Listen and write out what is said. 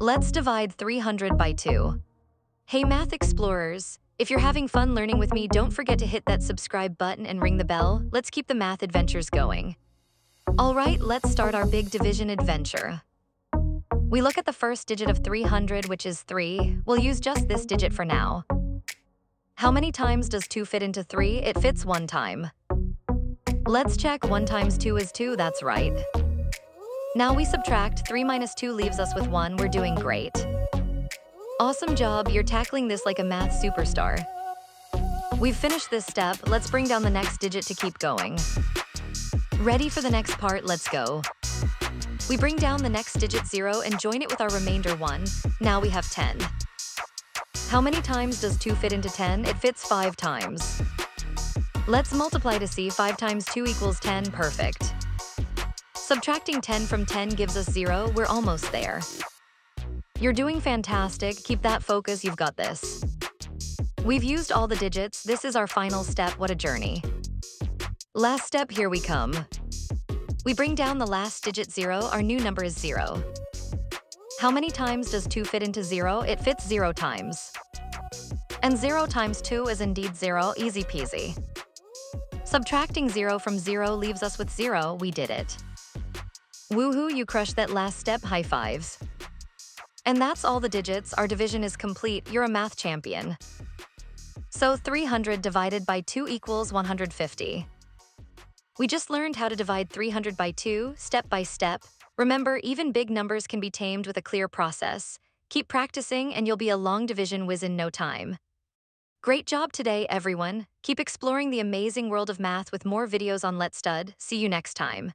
Let's divide 300 by 2. Hey Math Explorers, if you're having fun learning with me, don't forget to hit that subscribe button and ring the bell. Let's keep the math adventures going. All right, let's start our big division adventure. We look at the first digit of 300, which is 3. We'll use just this digit for now. How many times does 2 fit into 3? It fits 1 time. Let's check. 1 times 2 is 2, that's right. Now we subtract. 3 minus 2 leaves us with 1. We're doing great. Awesome job, you're tackling this like a math superstar. We've finished this step. Let's bring down the next digit to keep going. Ready for the next part? Let's go. We bring down the next digit 0 and join it with our remainder 1. Now we have 10. How many times does 2 fit into 10? It fits 5 times. Let's multiply to see. 5 times 2 equals 10. Perfect. Subtracting 10 from 10 gives us 0. We're almost there. You're doing fantastic. Keep that focus. You've got this. We've used all the digits. This is our final step. What a journey. Last step, here we come. We bring down the last digit 0. Our new number is 0. How many times does 2 fit into 0? It fits 0 times. And 0 times 2 is indeed 0. Easy peasy. Subtracting 0 from 0 leaves us with 0. We did it. Woohoo, you crushed that last step. High fives. And that's all the digits. Our division is complete. You're a math champion. So 300 divided by 2 equals 150. We just learned how to divide 300 by 2, step by step. Remember, even big numbers can be tamed with a clear process. Keep practicing and you'll be a long division whiz in no time. Great job today, everyone. Keep exploring the amazing world of math with more videos on Let's Stud. See you next time.